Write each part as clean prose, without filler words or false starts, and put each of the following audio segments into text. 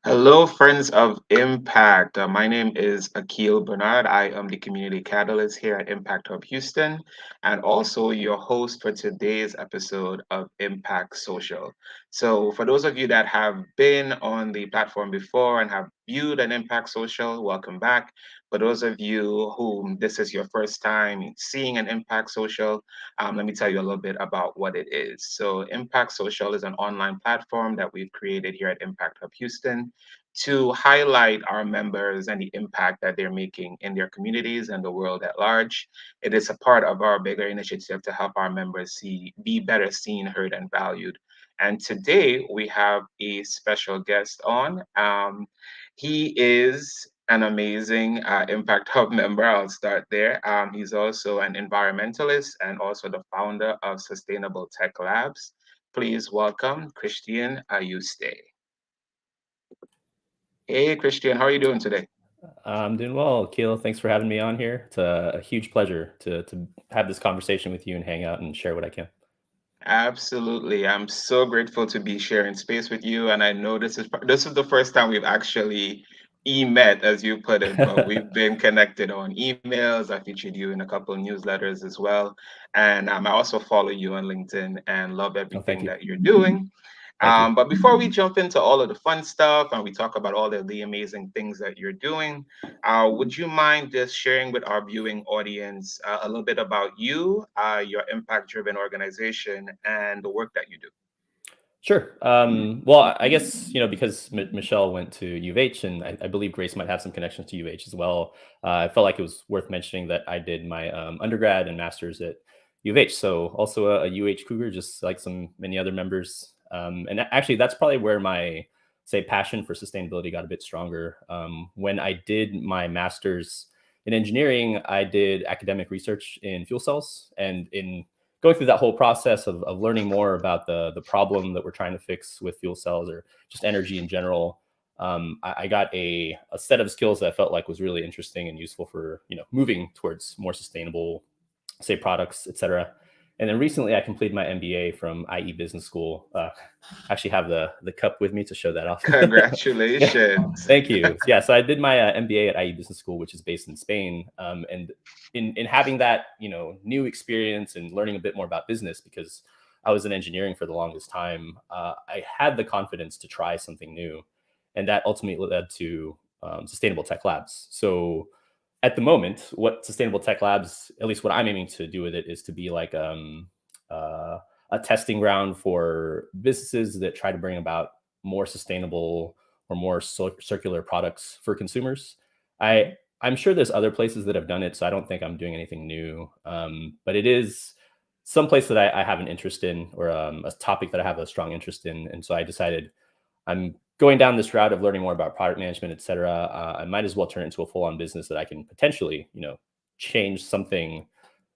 Hello, friends of Impact. My name is Akil Bernard. I am the community catalyst here at Impact Hub Houston, and also your host for today's episode of Impact Social. So, for those of you that have been on the platform before and have viewed an Impact Social, welcome back. For those of you whom this is your first time seeing an Impact Social, let me tell you a little bit about what it is. So, Impact Social is an online platform that we've created here at Impact Hub Houston to highlight our members and the impact that they're making in their communities and the world at large. It is a part of our bigger initiative to help our members be better seen, heard, and valued. And today we have a special guest on. He is an amazing Impact Hub member. I'll start there. He's also an environmentalist and also the founder of Sustainable Tech Labs. Please welcome Christian Ayuste. Hey, Christian, how are you doing today? I'm doing well, Keela. Thanks for having me on here. It's a huge pleasure to have this conversation with you and hang out and share what I can. Absolutely. I'm so grateful to be sharing space with you. And I know this is the first time we've actually met, as you put it, but we've been connected on emails. I featured you in a couple of newsletters as well. And I also follow you on LinkedIn and love Oh, thank everything you. that you're doing. Thank you. But before we jump into all of the fun stuff and we talk about all of the amazing things that you're doing, would you mind just sharing with our viewing audience a little bit about you, your impact driven organization, and the work that you do? Sure. Well, I guess because Michelle went to U of H, and I believe Grace might have some connections to U of H as well. I felt like it was worth mentioning that I did my undergrad and master's at U of H, so also a UH Cougar, just like some many other members. And actually, that's probably where my say passion for sustainability got a bit stronger. When I did my master's in engineering, I did academic research in fuel cells, and in going through that whole process of learning more about the problem that we're trying to fix with fuel cells or just energy in general, I got a set of skills that I felt like was really interesting and useful for moving towards more sustainable, say, products, etc. And then recently, I completed my MBA from IE Business School. I actually have the cup with me to show that off. Yeah, Congratulations. thank you. Yeah, so I did my MBA at IE Business School, which is based in Spain, and in having that new experience and learning a bit more about business, because I was in engineering for the longest time, I had the confidence to try something new, and that ultimately led to Sustainable Tech Labs. So at the moment, what Sustainable Tech Labs, at least what I'm aiming to do with it, is to be like uh, a testing ground for businesses that try to bring about more sustainable or more circular products for consumers. I I'm sure there's other places that have done it, so I don't think I'm doing anything new. But it is some place that I have an interest in, or a topic that I have a strong interest in, and so I decided I'm going down this route of learning more about product management, et cetera. I might as well turn it into a full-on business that I can potentially, change something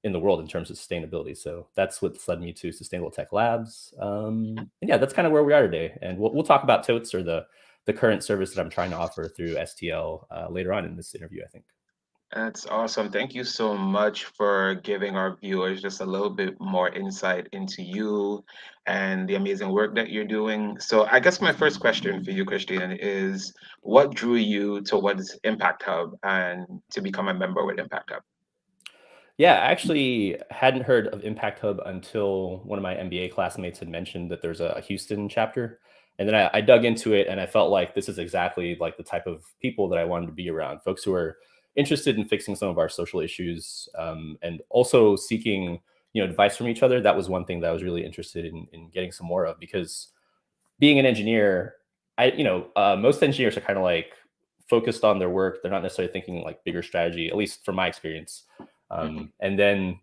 in the world in terms of sustainability. So that's what's led me to Sustainable Tech Labs. And yeah, that's kind of where we are today. And we'll talk about Totes, or the current service that I'm trying to offer through STL later on in this interview, I think. That's awesome. Thank you so much for giving our viewers just a little bit more insight into you and the amazing work that you're doing. So, I guess my first question for you, Christian, is what drew you towards Impact Hub and to become a member with Impact Hub? Yeah, I actually hadn't heard of Impact Hub until one of my MBA classmates had mentioned that there's a Houston chapter. And then I dug into it, and I felt like this is exactly like the type of people that I wanted to be around, folks who are interested in fixing some of our social issues, and also seeking advice from each other. That was one thing that I was really interested in getting some more of, because being an engineer, most engineers are kind of like focused on their work. They're not necessarily thinking like bigger strategy, at least from my experience. Mhm. And then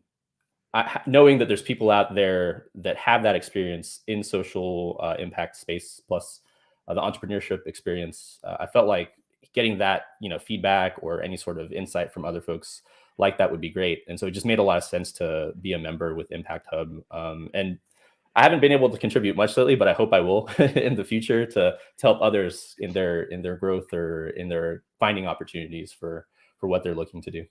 knowing that there's people out there that have that experience in social impact space, plus the entrepreneurship experience, I felt like getting that feedback or any sort of insight from other folks like that would be great. And so it just made a lot of sense to be a member with Impact Hub. And I haven't been able to contribute much lately, but I hope I will in the future to help others in their growth or in their finding opportunities for what they're looking to do.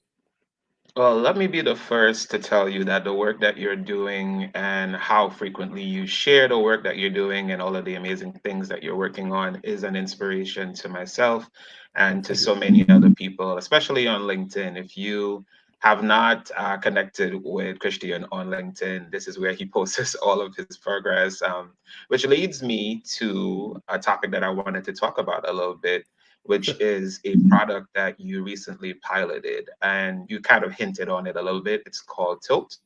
Well, let me be the first to tell you that the work that you're doing and how frequently you share the work that you're doing and all of the amazing things that you're working on is an inspiration to myself Oh, and to thank you. so many other people, especially on LinkedIn. If you have not connected with Christian on LinkedIn, this is where he posts all of his progress, which leads me to a topic that I wanted to talk about a little bit, which Sure. is a product that you recently piloted. And you kind of hinted on it a little bit. It's called Totes.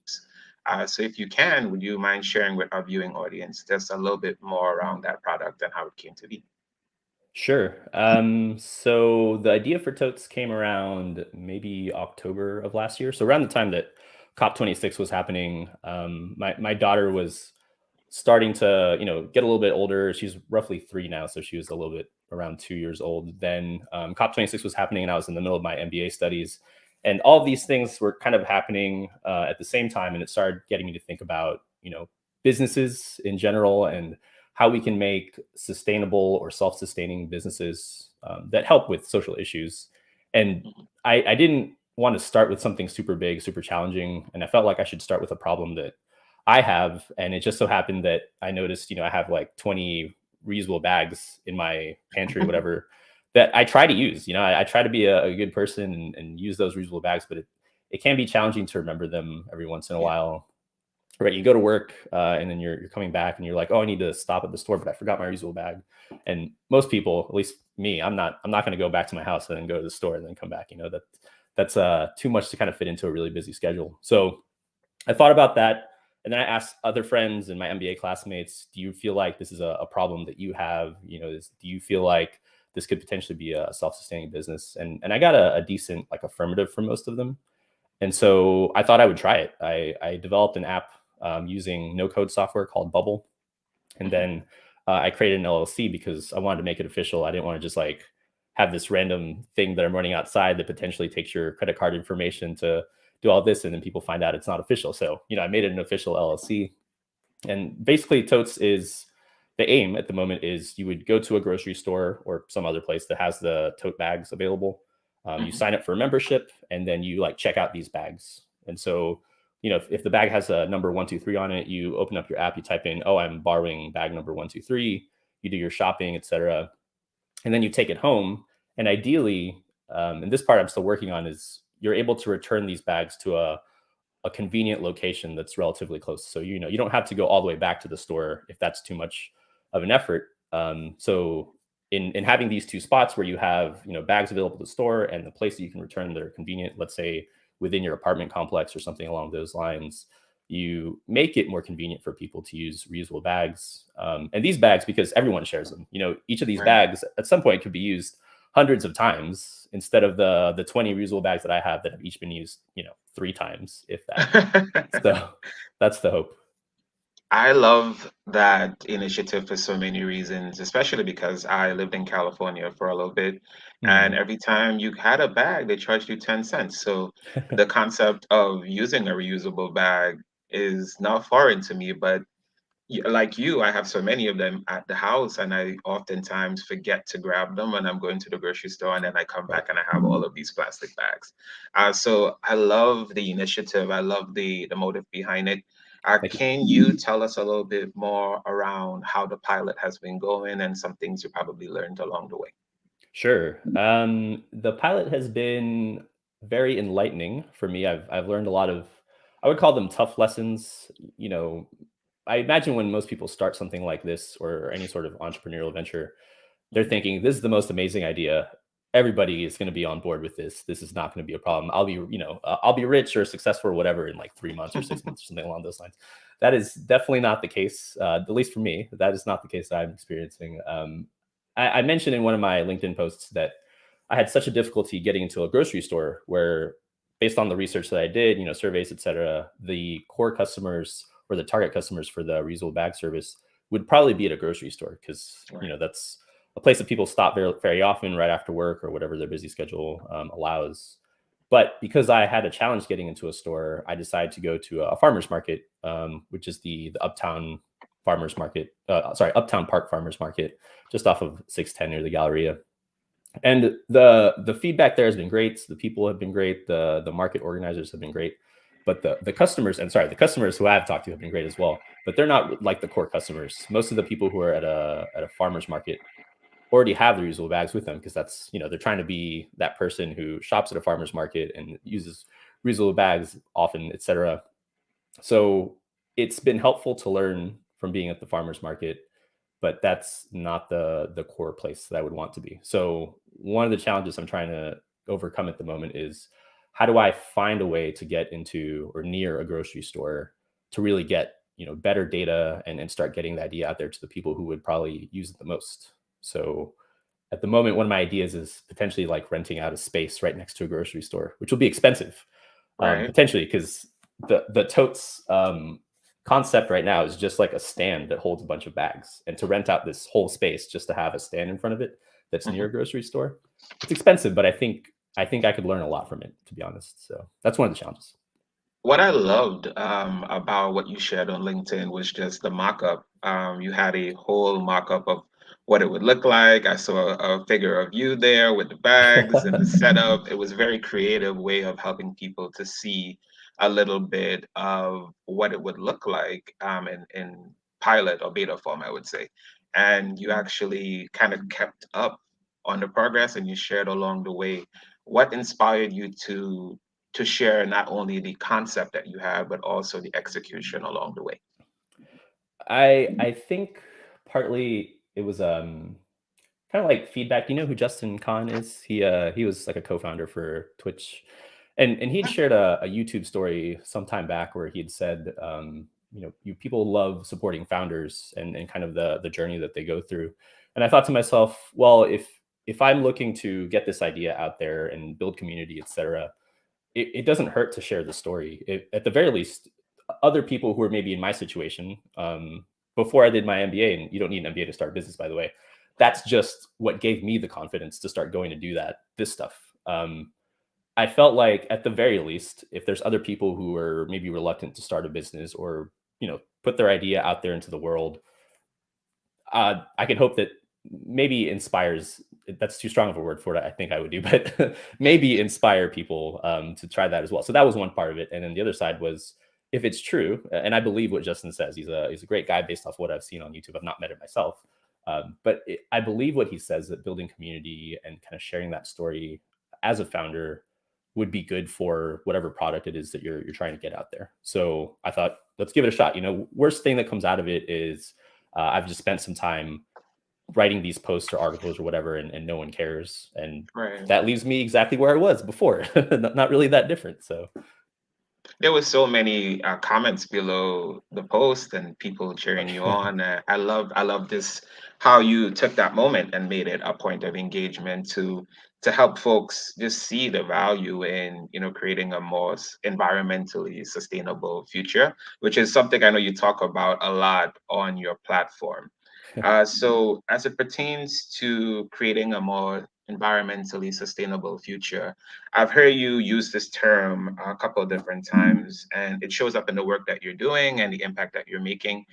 So if you can, would you mind sharing with our viewing audience just a little bit more around that product and how it came to be? Sure. So the idea for Totes came around maybe October of last year. So around the time that COP26 was happening, my daughter was starting to, get a little bit older. She's roughly 3 now, so she was a little bit around 2 years old. Then COP26 was happening, and I was in the middle of my MBA studies, and all of these things were kind of happening at the same time, and it started getting me to think about, businesses in general and how we can make sustainable or self-sustaining businesses that help with social issues. And I didn't want to start with something super big, super challenging, and I felt like I should start with a problem that I have. And it just so happened that I noticed, I have like 20 reusable bags in my pantry, whatever, that I try to use. I try to be a good person and use those reusable bags, but it can be challenging to remember them every once in a Yeah. while. Right, you go to work and then you're coming back and you're like, oh, I need to stop at the store, but I forgot my reusable bag. And most people, at least me, I'm not going to go back to my house and then go to the store and then come back. That's too much to kind of fit into a really busy schedule. So I thought about that. And then I asked other friends and my MBA classmates, do you feel like this is a problem that you have? Do you feel like this could potentially be a self-sustaining business? And I got a decent like affirmative from most of them. And so I thought I would try it. I developed an app using no code software called Bubble. And Mhm. then I created an LLC because I wanted to make it official. I didn't want to just like have this random thing that I'm running outside that potentially takes your credit card information to do all this. And then people find out it's not official. So, I made it an official LLC. And basically, Totes is the aim at the moment is you would go to a grocery store or some other place that has the tote bags available. You Mhm. sign up for a membership, and then you like check out these bags. And so, if the bag has a number 123 on it, you open up your app, you type in, "Oh, I'm borrowing bag number 123." You do your shopping, etc., and then you take it home. And ideally, and this part I'm still working on, is you're able to return these bags to a convenient location that's relatively close. So you don't have to go all the way back to the store if that's too much of an effort. So in having these two spots where you have bags available to store and the place that you can return that are convenient, let's say within your apartment complex or something along those lines, you make it more convenient for people to use reusable bags. And these bags, because everyone shares them, each of these Right. bags at some point could be used hundreds of times instead of the 20 reusable bags that I have that have each been used, 3 times, if that. So that's the hope. I love that initiative for so many reasons, especially because I lived in California for a little bit, and Mm. every time you had a bag, they charged you 10 cents. So the concept of using a reusable bag is not foreign to me, but like you, I have so many of them at the house, and I oftentimes forget to grab them when I'm going to the grocery store, and then I come Right. back and I have all of these plastic bags. So I love the initiative. I love the motive behind it. Thank you. Can you tell us a little bit more around how the pilot has been going and some things you probably learned along the way? Sure. The pilot has been very enlightening for me. I've learned a lot of, I would call them tough lessons. I imagine when most people start something like this or any sort of entrepreneurial venture, they're Mhm. thinking, this is the most amazing idea. Everybody is going to be on board with this. This is not going to be a problem. I'll be rich or successful or whatever in like 3 months or 6 months or something along those lines. That is definitely not the case, at least for me. That is not the case that I'm experiencing. I mentioned in one of my LinkedIn posts that I had such a difficulty getting into a grocery store where, based on the research that I did, surveys, et cetera, the core customers or the target customers for the reusable bag service would probably be at a grocery store because, Right. that's a place that people stop very, very often right after work or whatever their busy schedule allows. But because I had a challenge getting into a store, I decided to go to a farmer's market, which is the Uptown Farmers Market, Uptown Park Farmers Market, just off of 610 near the Galleria. And the feedback there has been great. The people have been great. The market organizers have been great. But the customers, and sorry, the customers who I've talked to have been great as well. But they're not like the core customers. Most of the people who are at a farmer's market already have the reusable bags with them, because that's, they're trying to be that person who shops at a farmer's market and uses reusable bags often, etc. So it's been helpful to learn from being at the farmer's market, but that's not the core place that I would want to be. So one of the challenges I'm trying to overcome at the moment is, how do I find a way to get into or near a grocery store to really get, better data, and start getting the idea out there to the people who would probably use it the most. So at the moment, one of my ideas is potentially like renting out a space right next to a grocery store, which will be expensive, Right. potentially, because the totes concept right now is just like a stand that holds a bunch of bags, and to rent out this whole space just to have a stand in front of it that's near a Mhm. grocery store, it's expensive, but I think I could learn a lot from it, to be honest. So that's one of the challenges. What I loved about what you shared on LinkedIn was just the mock-up. You had a whole mock-up of what it would look like. I saw a figure of you there with the bags and the setup. It was a very creative way of helping people to see a little bit of what it would look like in pilot or beta form, I would say. And you actually kind of kept up on the progress and you shared along the way. What inspired you to share not only the concept that you have, but also the execution along the way? I think partly it was kind of like feedback. You know who Justin Kahn is? He was like a co-founder for Twitch, and he had shared a YouTube story some time back where he had said, you people love supporting founders, and kind of the journey that they go through. And I thought to myself, well, if I'm looking to get this idea out there and build community, etc., it doesn't hurt to share the story. At the very least, other people who are maybe in my situation, before I did my MBA, and you don't need an MBA to start a business, by the way, that's just what gave me the confidence to start going to do this stuff. I felt like at the very least, if there's other people who are maybe reluctant to start a business, or put their idea out there into the world, I can hope that maybe inspires. That's too strong of a word for it. I think I would do, but maybe inspire people to try that as well. So that was one part of it, and then the other side was, if it's true, and I believe what Justin says. He's a great guy based off what I've seen on YouTube. I've not met him myself, but I believe what he says, that building community and kind of sharing that story as a founder would be good for whatever product it is that you're trying to get out there. So I thought, let's give it a shot. Worst thing that comes out of it is, I've just spent some time writing these posts or articles or whatever, and no one cares. And Right. that leaves me exactly where I was before. Not really that different. So, There was so many comments below the post and people cheering you on. I love this how you took that moment and made it a point of engagement to help folks just see the value in creating a more environmentally sustainable future, which is something I know you talk about a lot on your platform. So as it pertains to creating a more environmentally sustainable future, I've heard you use this term a couple of different times, and it shows up in the work that you're doing and the impact that you're making.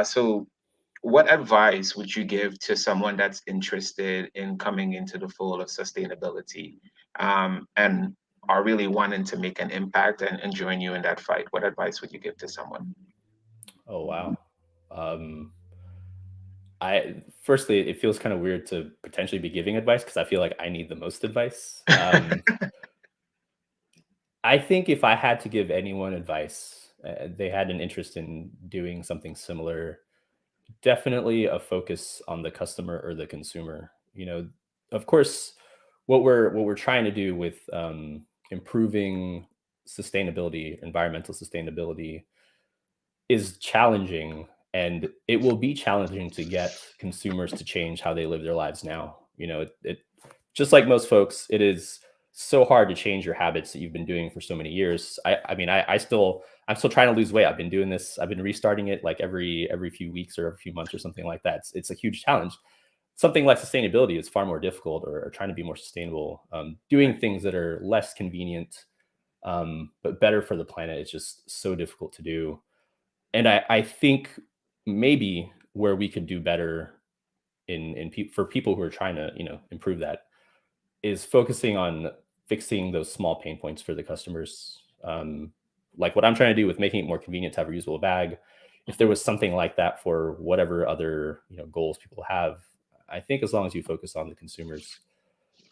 So, what advice would you give to someone that's interested in coming into the fold of sustainability, and are really wanting to make an impact and join you in that fight? What advice would you give to someone? oh wow. Um, I firstly, it feels kind of weird to potentially be giving advice, because I feel like I need the most advice. I think if I had to give anyone advice, they had an interest in doing something similar, definitely a focus on the customer or the consumer. Of course, what we're trying to do with improving sustainability, environmental sustainability, is challenging, and it will be challenging to get consumers to change how they live their lives now. It just like most folks, it is so hard to change your habits that you've been doing for so many years. I mean, I'm still trying to lose weight. I've been doing this. I've been restarting it like every few weeks or every few months or something like that. It's a huge challenge. Something like sustainability is far more difficult, or trying to be more sustainable. Doing things that are less convenient, but better for the planet, is just so difficult to do. And I think maybe where we could do better for people who are trying to improve that, is focusing on fixing those small pain points for the customers. Like what I'm trying to do with making it more convenient to have a reusable bag. If there was something like that for whatever other goals people have, I think as long as you focus on the consumers,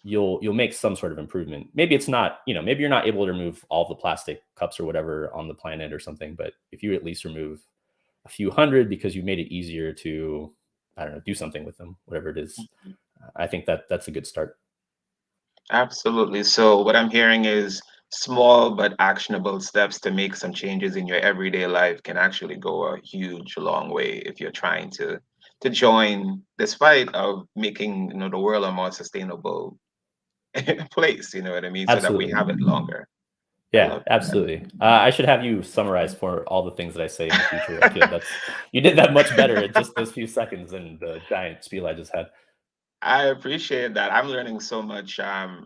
you'll make some sort of improvement. Maybe it's not, maybe you're not able to remove all the plastic cups or whatever on the planet or something, but if you at least remove a few hundred because you made it easier to, I don't know, do something with them, whatever it is, I think that's a good start. Absolutely. So what I'm hearing is small but actionable steps to make some changes in your everyday life can actually go a huge long way if you're trying to join this fight of making, the world a more sustainable place, you know what I mean? So that we Absolutely. have it longer. I Yeah, love that. absolutely. I should have you summarize for all the things that I say in the future, Akil. You did that much better in just those few seconds than the giant spiel I just had. I appreciate that. I'm learning so much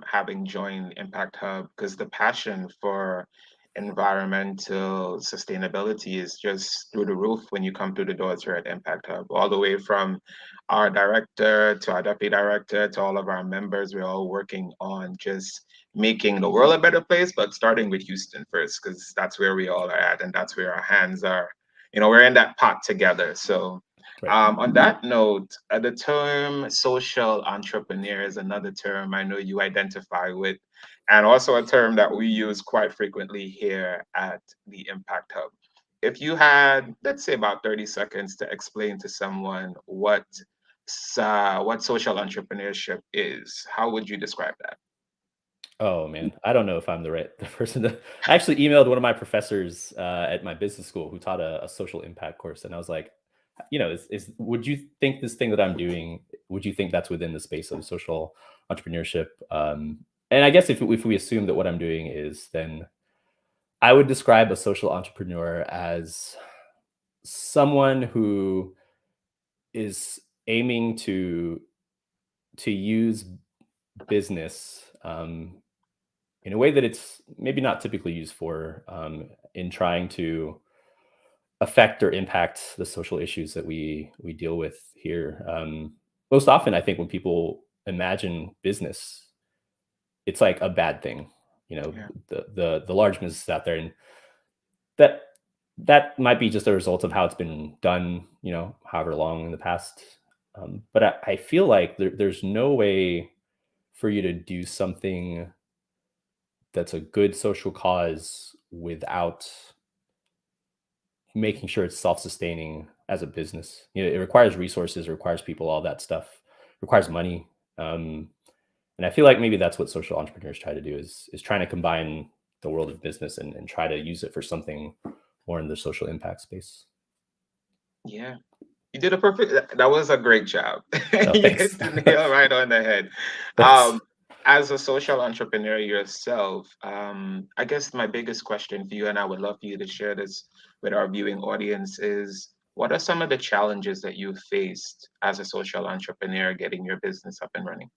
having joined Impact Hub because the passion for environmental sustainability is just through the roof when you come through the doors here at Impact Hub. All the way from our director to our deputy director to all of our members, we're all working on just making the world a better place, but starting with Houston first because that's where we all are at and that's where our hands are. We're in that pot together. So Right. on that note, the term social entrepreneur is another term I know you identify with, and also a term that we use quite frequently here at the Impact Hub. If you had, let's say, about 30 seconds to explain to someone what social entrepreneurship is, how would you describe that? Oh man, I don't know if I'm the person to. I actually emailed one of my professors at my business school who taught a social impact course, and I was like, is would you think this thing that I'm doing? Would you think that's within the space of social entrepreneurship? And I guess if we assume that what I'm doing is, then I would describe a social entrepreneur as someone who is aiming to use business in a way that it's maybe not typically used for, in trying to affect or impact the social issues that we deal with here. Most often, I think when people imagine business, it's like a bad thing. Yeah, The large businesses out there, and that that might be just a result of how it's been done. However long in the past. But I feel like there's no way for you to do something that's a good social cause without making sure it's self-sustaining as a business. It requires resources, it requires people, all that stuff, it requires money. And I feel like maybe that's what social entrepreneurs try to do, is trying to combine the world of business and try to use it for something more in the social impact space. yeah. You did a perfect. That was a great job. Oh, You thanks. hit the nail right on the head. Thanks. As a social entrepreneur yourself, I guess my biggest question for you, and I would love for you to share this with our viewing audience, is what are some of the challenges that you faced as a social entrepreneur getting your business up and running?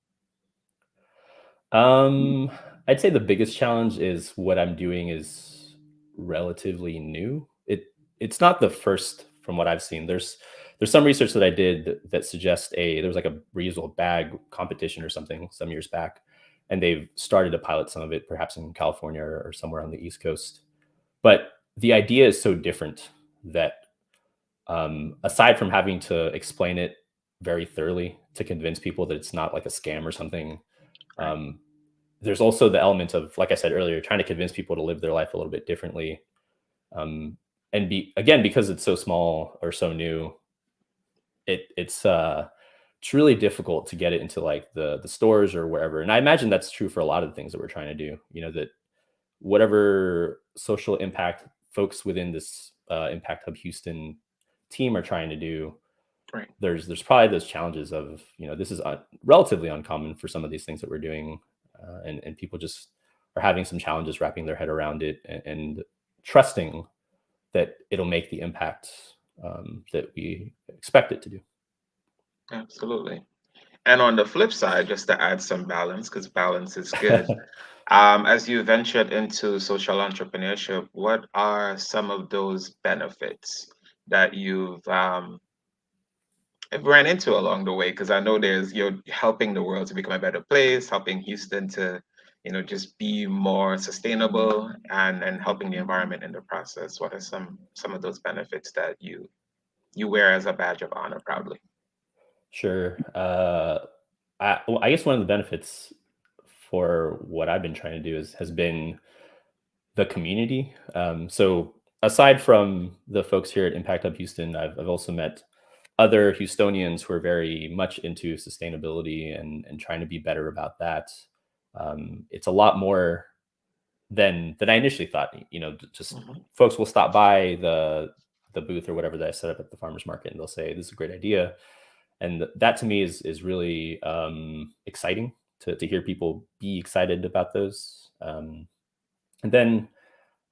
Um, I'd say the biggest challenge is what I'm doing is relatively new. It's not the first from what I've seen. There's some research that I did that suggests there was like a reusable bag competition or something some years back, and they've started to pilot some of it, perhaps in California or somewhere on the East Coast. But the idea is so different that, aside from having to explain it very thoroughly to convince people that it's not like a scam or something, Right. um, there's also the element of, like I said earlier, trying to convince people to live their life a little bit differently. Um, and again, because it's so small or so new, it's really difficult to get it into like the stores or wherever. And I imagine that's true for a lot of the things that we're trying to do. That whatever social impact folks within this Impact Hub Houston team are trying to do, Right. there's probably those challenges of, this is relatively uncommon for some of these things that we're doing, and people just are having some challenges wrapping their head around it, and trusting that it'll make the impact, that we expect it to do. Absolutely. And on the flip side, just to add some balance, because balance is good. As you ventured into social entrepreneurship, what are some of those benefits that you've I've ran into along the way? Because I know you're helping the world to become a better place, helping Houston to, just be more sustainable and helping the environment in the process. What are some of those benefits that you wear as a badge of honor proudly? Sure. Well, I guess one of the benefits for what I've been trying to do has been the community. So aside from the folks here at Impact Hub Houston, I've also met other Houstonians who are very much into sustainability and trying to be better about that. It's a lot more than I initially thought. Just Hmm. folks will stop by the booth or whatever that I set up at the farmers market, and they'll say, "This is a great idea," and that to me is really exciting to hear people be excited about those. And then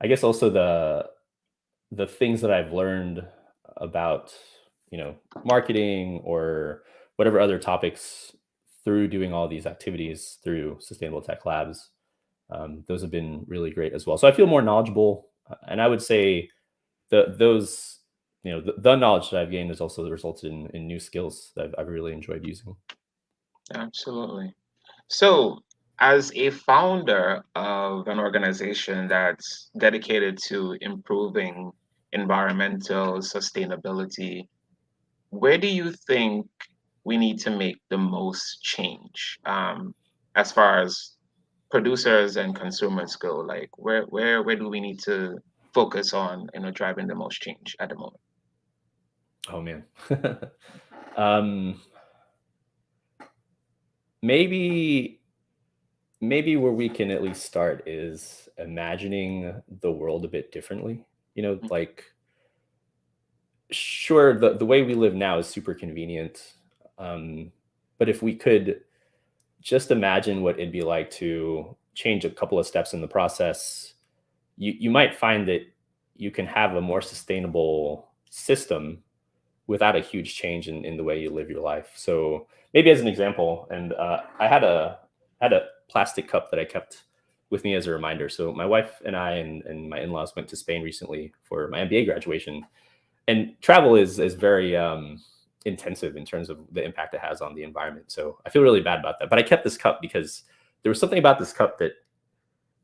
I guess also the things that I've learned about marketing or whatever other topics through doing all these activities through Sustainable Tech Labs. Those have been really great as well. So I feel more knowledgeable, and I would say those the knowledge that I've gained has also resulted in new skills that I've really enjoyed using. Absolutely. So, as a founder of an organization that's dedicated to improving environmental sustainability, where do you think we need to make the most change, as far as producers and consumers go? Like, where do we need to focus on, driving the most change at the moment? Oh man. um, maybe maybe where we can at least start is imagining the world a bit differently. Like, sure, the way we live now is super convenient. But if we could just imagine what it'd be like to change a couple of steps in the process, you might find that you can have a more sustainable system without a huge change in the way you live your life. So maybe as an example, and I had a plastic cup that I kept with me as a reminder. So my wife and I and my in-laws went to Spain recently for my MBA graduation, and travel is very intensive in terms of the impact it has on the environment. So I feel really bad about that. But I kept this cup because there was something about this cup that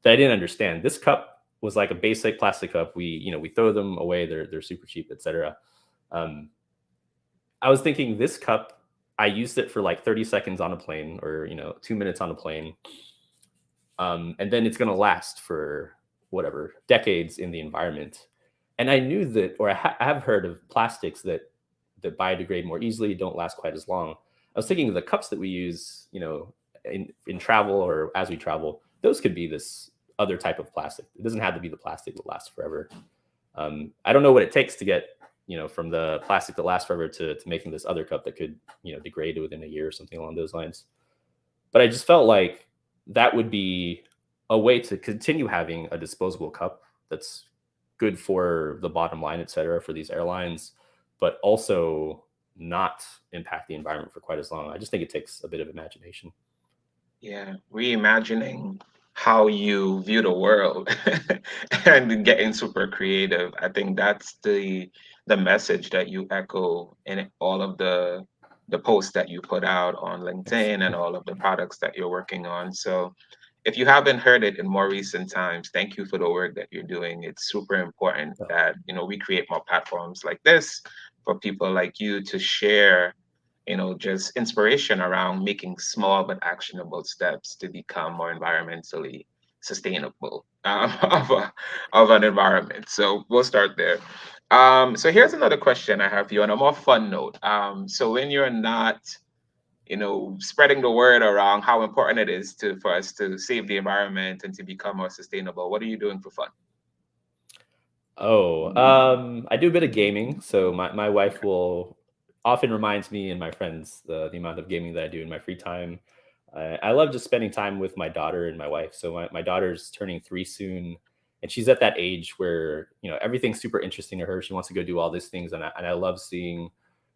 I didn't understand. This cup was like a basic plastic cup. We throw them away. They're super cheap, etc. Um, I was thinking this cup, I used it for like 30 seconds on a plane or 2 minutes on a plane, and then it's going to last for whatever decades in the environment. And I knew that, or I have heard of plastics that biodegrade more easily, don't last quite as long. I was thinking the cups that we use, in travel or as we travel, those could be this other type of plastic. It doesn't have to be the plastic that lasts forever. I don't know what it takes to get from the plastic that lasts forever to making this other cup that could degrade within a year or something along those lines. But I just felt like that would be a way to continue having a disposable cup that's good for the bottom line, et cetera, for these airlines, but also not impact the environment for quite as long. I just think it takes a bit of imagination. Yeah, reimagining how you view the world and getting super creative. I think that's the message that you echo in all of the posts that you put out on LinkedIn and all of the products that you're working on. So if you haven't heard it in more recent times, thank you for the work that you're doing. It's super important Oh, that, we create more platforms like this for people like you to share, just inspiration around making small but actionable steps to become more environmentally sustainable, of an environment. So we'll start there. So here's another question I have for you on a more fun note. So when you're not, spreading the word around how important it is for us to save the environment and to become more sustainable, what are you doing for fun? I do a bit of gaming. So my wife will often reminds me and my friends the amount of gaming that I do in my free time. I love just spending time with my daughter and my wife. So my daughter's turning 3 soon, and she's at that age where everything's super interesting to her. She wants to go do all these things, and I love seeing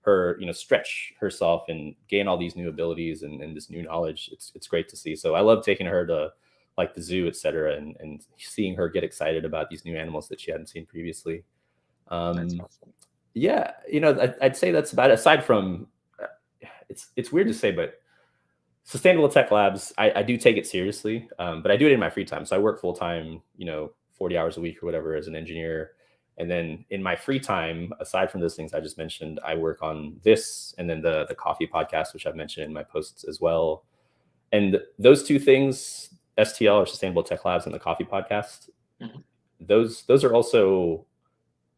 her stretch herself and gain all these new abilities and this new knowledge. It's great to see. So I love taking her to like the zoo, et cetera, and seeing her get excited about these new animals that she hadn't seen previously. That's Um, awesome. yeah, I'd say that's about it. Aside from it's weird to say, but Sustainable Tech Labs, I do take it seriously, but I do it in my free time. So I work full time, 40 hours a week or whatever as an engineer. And then in my free time, aside from those things I just mentioned, I work on this and then the coffee podcast, which I've mentioned in my posts as well. And those two things, STL or Sustainable Tech Labs and the coffee podcast, Mhm. those are also,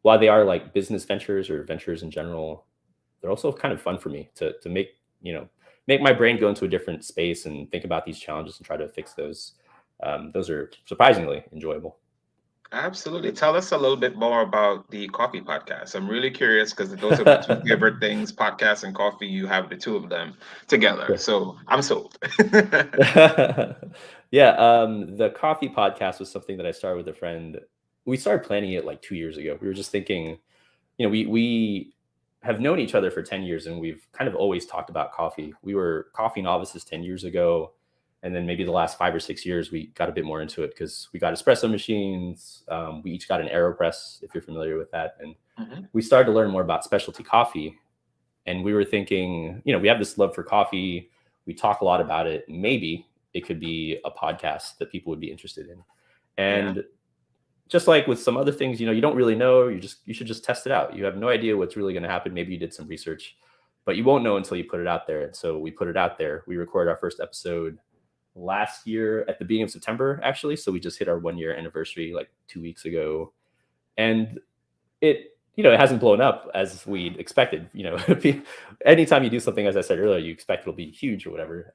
while they are like business ventures or ventures in general, they're also kind of fun for me to make, make my brain go into a different space and think about these challenges and try to fix those. Those are surprisingly enjoyable. Absolutely. Tell us a little bit more about the coffee podcast. I'm really curious because those are my two favorite things, podcasts and coffee. You have the two of them together. Yeah. So I'm sold. Yeah, the coffee podcast was something that I started with a friend. We started planning it like 2 years ago. We were just thinking, we have known each other for 10 years and we've kind of always talked about coffee. We were coffee novices 10 years ago. And then maybe the last 5 or 6 years, we got a bit more into it because we got espresso machines. We each got an AeroPress, if you're familiar with that. And Mhm. we started to learn more about specialty coffee. And we were thinking, we have this love for coffee. We talk a lot about it. Maybe it could be a podcast that people would be interested in. Yeah. And just like with some other things, you don't really know. You should just test it out. You have no idea what's really going to happen. Maybe you did some research, but you won't know until you put it out there. And so we put it out there. We recorded our first episode last year at the beginning of September, actually. So we just hit our 1 year anniversary like 2 weeks ago. And it hasn't blown up as we expected. Anytime you do something, as I said earlier, you expect it'll be huge or whatever.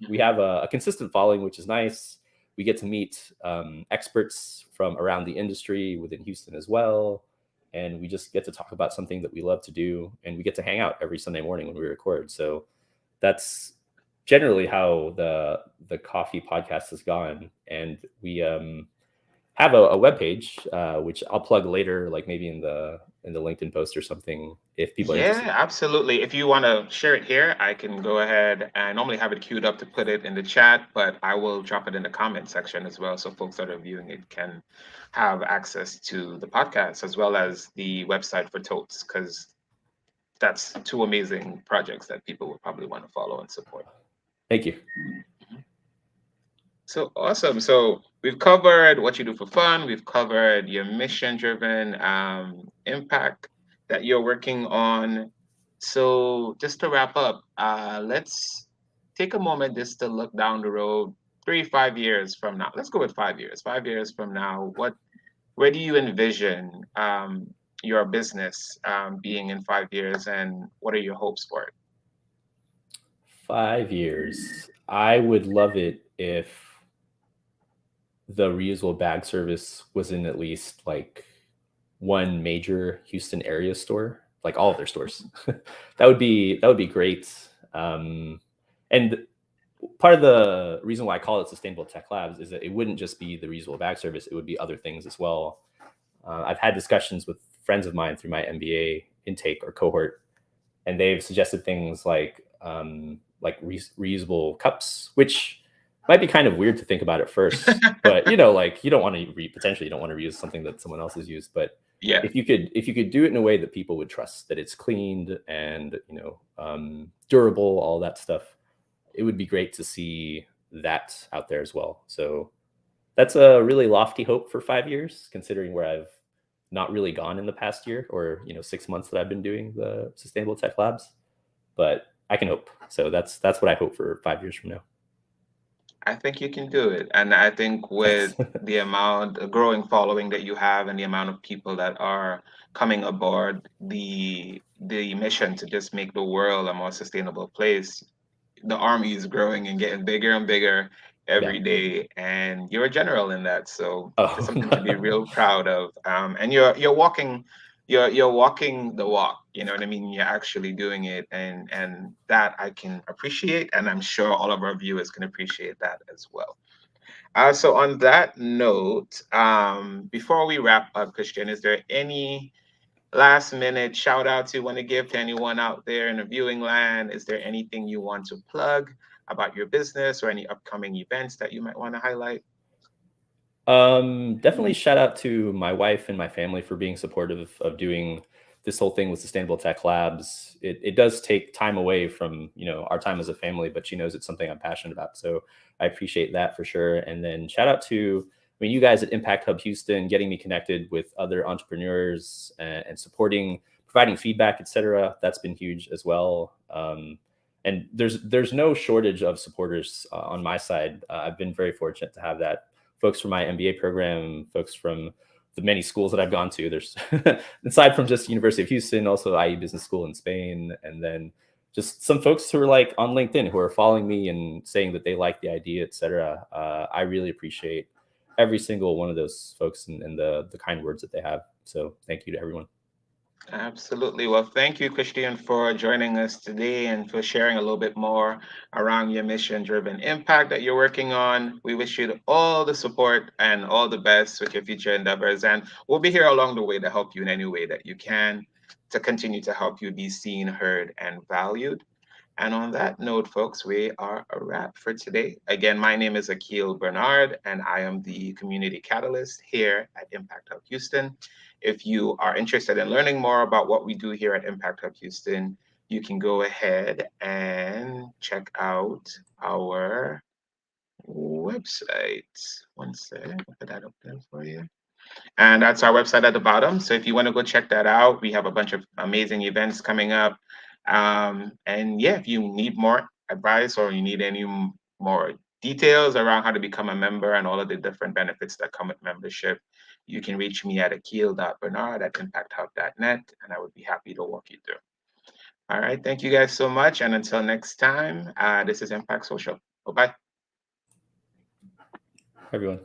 We Mhm. have a consistent following, which is nice. We get to meet experts from around the industry within Houston as well. And we just get to talk about something that we love to do. And we get to hang out every Sunday morning when we record. So that's generally how the coffee podcast has gone. And we have a web page, which I'll plug later, like maybe in the LinkedIn post or something, if people are Yeah, interested. absolutely. If you want to share it here, I can go ahead. I normally have it queued up to put it in the chat, but I will drop it in the comment section as well. So folks that are viewing it can have access to the podcast as well as the website for Totes, because that's two amazing projects that people would probably want to follow and support. Thank you. So awesome. So we've covered what you do for fun. We've covered your mission-driven impact that you're working on. So just to wrap up, let's take a moment just to look down the road, 3, 5 years from now. Let's go with 5 years. 5 years from now, where do you envision your business being in 5 years, and what are your hopes for it? 5 years. I would love it if the reusable bag service was in at least like one major Houston area store, like all of their stores. That would be great. And part of the reason why I call it Sustainable Tech Labs is that it wouldn't just be the reusable bag service; it would be other things as well. I've had discussions with friends of mine through my MBA intake or cohort, and they've suggested things like reusable cups, which might be kind of weird to think about at first, but like you don't want to potentially you don't want to reuse something that someone else has used, but Yeah. if you could do it in a way that people would trust, that it's cleaned and durable, all that stuff, it would be great to see that out there as well. So that's a really lofty hope for 5 years, considering where I've not really gone in the past year or 6 months that I've been doing the Sustainable Tech Labs. But I can hope. So that's what I hope for 5 years from now. I think you can do it. And I think with Thanks. the growing following that you have and the amount of people that are coming aboard the mission to just make the world a more sustainable place, the army is growing and getting bigger and bigger Yeah. every day, and you're a general in that. So it's Oh. something to be real proud of. And you're walking the walk. You know what I mean? You're actually doing it, and that I can appreciate, and I'm sure all of our viewers can appreciate that as well. So on that note, before we wrap up, Christian, is there any last minute shout outs you want to give to anyone out there in the viewing land? Is there anything you want to plug about your business or any upcoming events that you might want to highlight? Definitely shout out to my wife and my family for being supportive of doing this whole thing with Sustainable Tech Labs, it does take time away from, our time as a family, but she knows it's something I'm passionate about. So I appreciate that for sure. And then shout out to, you guys at Impact Hub Houston, getting me connected with other entrepreneurs and supporting, providing feedback, etc. That's been huge as well. And there's no shortage of supporters on my side. I've been very fortunate to have that. Folks from my MBA program, folks from the many schools that I've gone to. There's aside from just University of Houston, also IE Business School in Spain, and then just some folks who are like on LinkedIn who are following me and saying that they like the idea, etc. I really appreciate every single one of those folks and the kind words that they have. So thank you to everyone. Absolutely. Well, thank you, Christian, for joining us today and for sharing a little bit more around your mission driven impact that you're working on. We wish you all the support and all the best with your future endeavors. And we'll be here along the way to help you in any way that you can to continue to help you be seen, heard, and valued. And on that note, folks, we are a wrap for today. Again, my name is Akil Bernard, and I am the community catalyst here at Impact Hub Houston. If you are interested in learning more about what we do here at Impact Hub Houston, you can go ahead and check out our website. One sec, I'll put that up there for you. And that's our website at the bottom. So if you want to go check that out, we have a bunch of amazing events coming up. And yeah, if you need more advice or you need any more details around how to become a member and all of the different benefits that come with membership, you can reach me at akil.bernard@impacthub.net, and I would be happy to walk you through. All right. Thank you guys so much. And until next time, this is Impact Social. Bye-bye. Everyone.